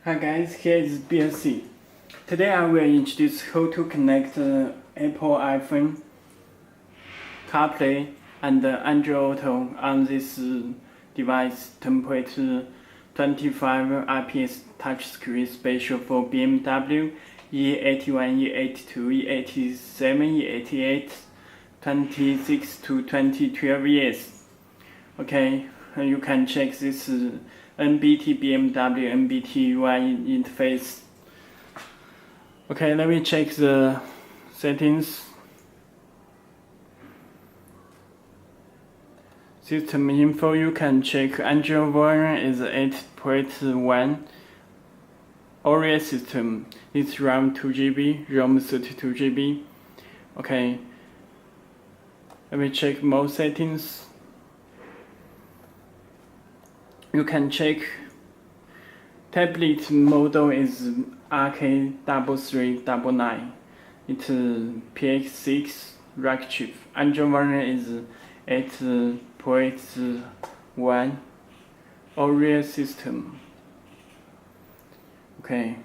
Hi guys, here is Belsee. Today I will introduce how to connect Apple iPhone, Carplay and Android Auto on this device template 25 IPS touchscreen special for BMW E81 E82 E87 E88 26 to 2012 years. Okay, you can check this NBT BMW NBT UI interface. Okay, let me check the settings. System info, you can check Android version is 8.1. Oreo system is RAM 2GB, ROM 32GB. Okay, let me check more settings. You can check tablet model is RK3399. It's PX6 rack chip. Android version is 8.1 Oreo system. Okay,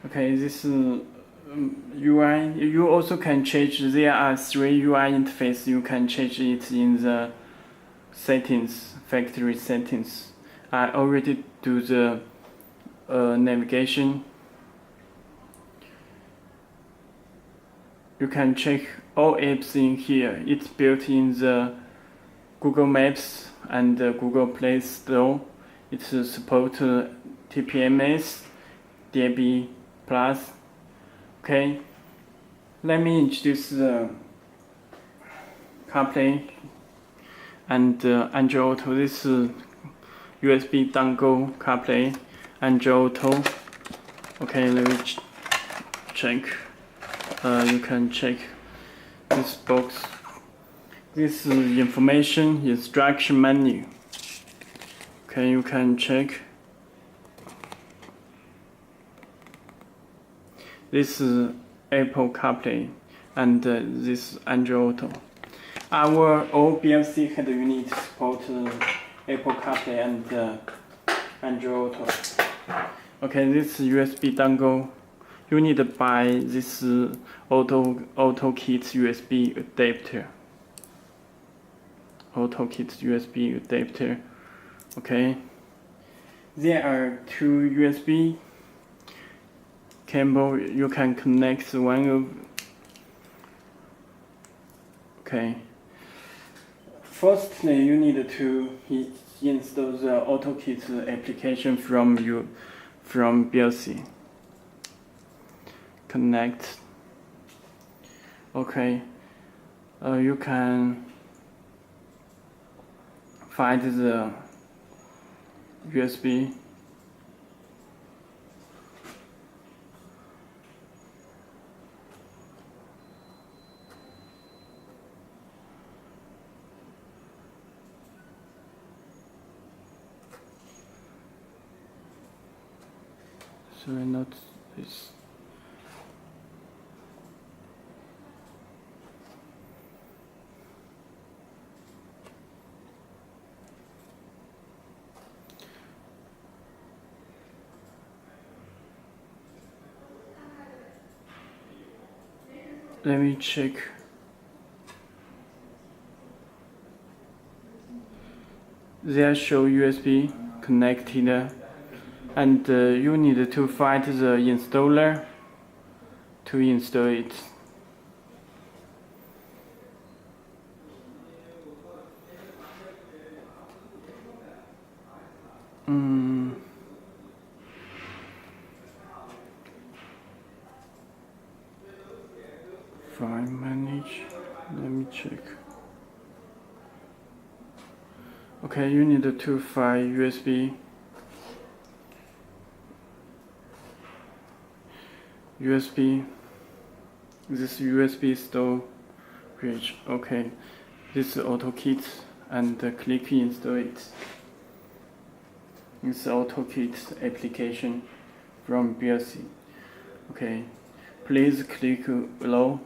this UI. You also can change. There are 3 UI interfaces. You can change it in the settings, factory settings. I already do the navigation. You can check all apps in here. It's built in the Google Maps and the Google Play Store. It supports TPMS, DAB+. Okay, let me introduce the Carplay and Android Auto. This USB dongle Carplay, Android Auto. Okay, let me check. You can check this box. This is information instruction menu. Okay, you can check. This is Apple CarPlay and this Android Auto. Our all Belsee head unit support Apple CarPlay and Android Auto. Okay, this USB dongle. You need to buy this Auto Kit USB adapter. Auto Kit USB adapter. Okay. There are 2 USB cable. You can connect one of. Okay. Firstly, you need to install the AutoKit application from Belsee. Connect. Okay. You can find the USB. Sorry, not this. Let me check. There show USB connected, and you need to find the installer to install it. File manage. Let me check. Okay, you need to find USB. This USB storage. Okay, this is AutoKit and click install it. It's AutoKit application from Belsee. Okay, please click below.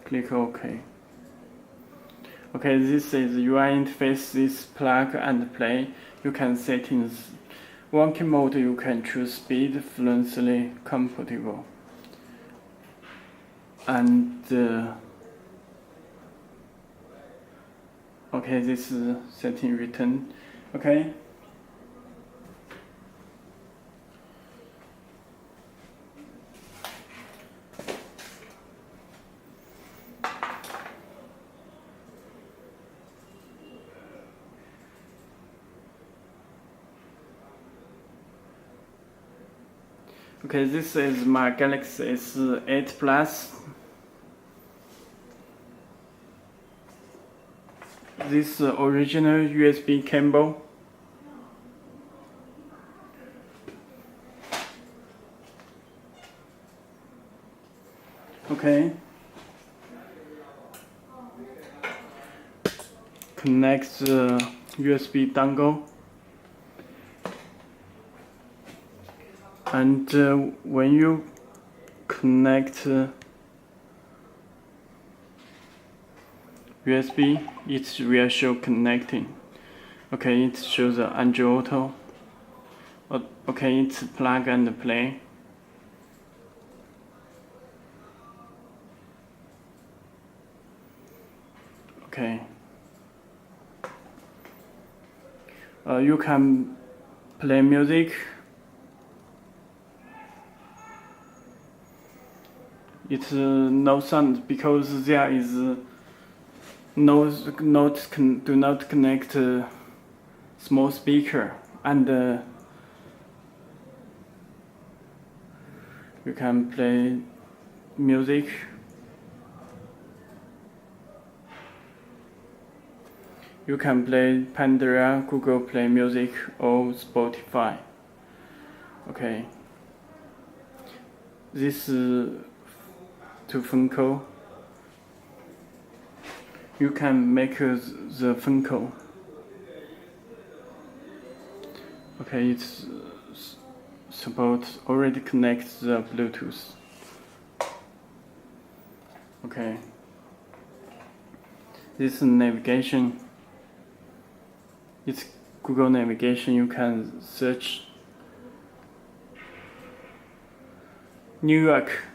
Click OK. Okay, this is UI interface, this plug and play. You can settings. Working mode, you can choose speed, fluently compatible. And okay, this is setting return. Okay. Okay, this is my Galaxy S8 Plus. This original USB cable. Okay. Connect the USB dongle. And when you connect USB, it will show connecting. Okay, it shows the Android Auto. Okay, it's plug and play. Okay. You can play music. It's no sound because there is do not connect small speaker, and you can play music. You can play Pandora, Google Play Music, or Spotify. Okay. This to phone call. You can make the phone call. Okay, it's already connect the Bluetooth. Okay. This navigation. It's Google navigation. You can search New York.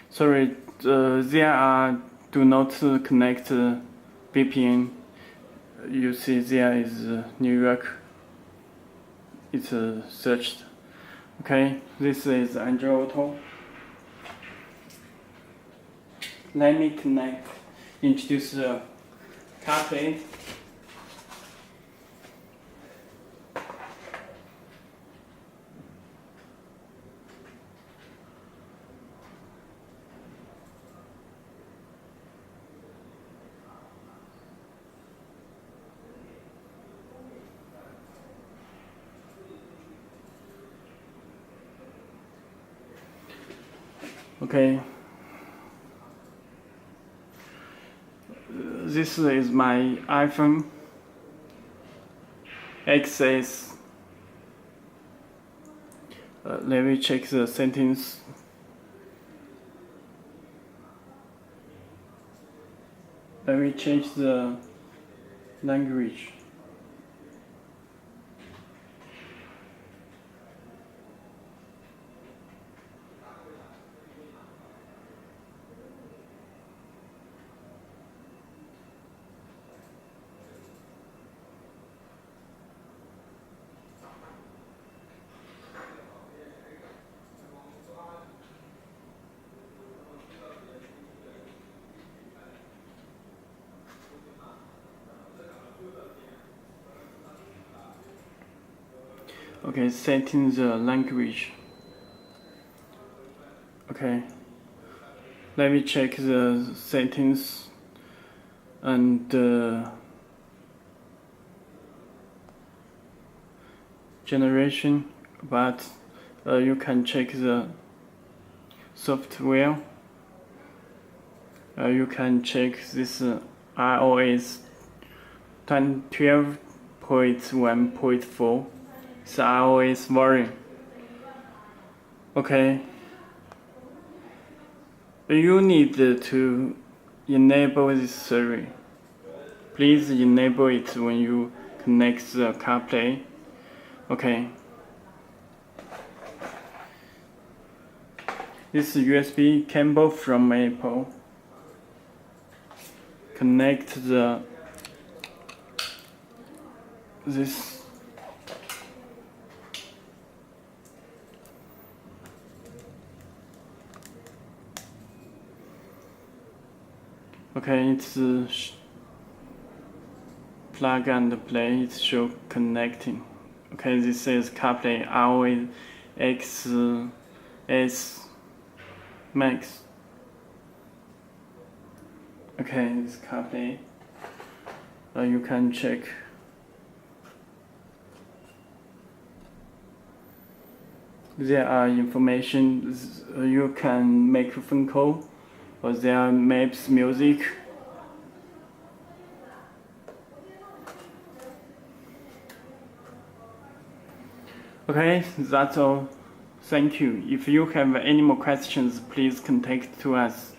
Sorry, there do not connect VPN. You see there is New York. It's searched. Okay, this is Android Auto. Let me introduce Carplay. Okay. This is my iPhone XS. Let me check the settings. Let me change the language. Okay, setting the language. Okay, let me check the settings and generation, but you can check the software. You can check this iOS 12.1.4. It's iOS version. Okay. You need to enable this Siri. Please enable it when you connect the CarPlay. Okay. This USB cable from Apple. Connect this. Okay, it's plug and play. It shows connecting. Okay, this is CarPlay ROX Max. Okay, this CarPlay. You can check. There are information. You can make a phone call, or there are maps, music. Okay, that's all. Thank you. If you have any more questions, please contact to us.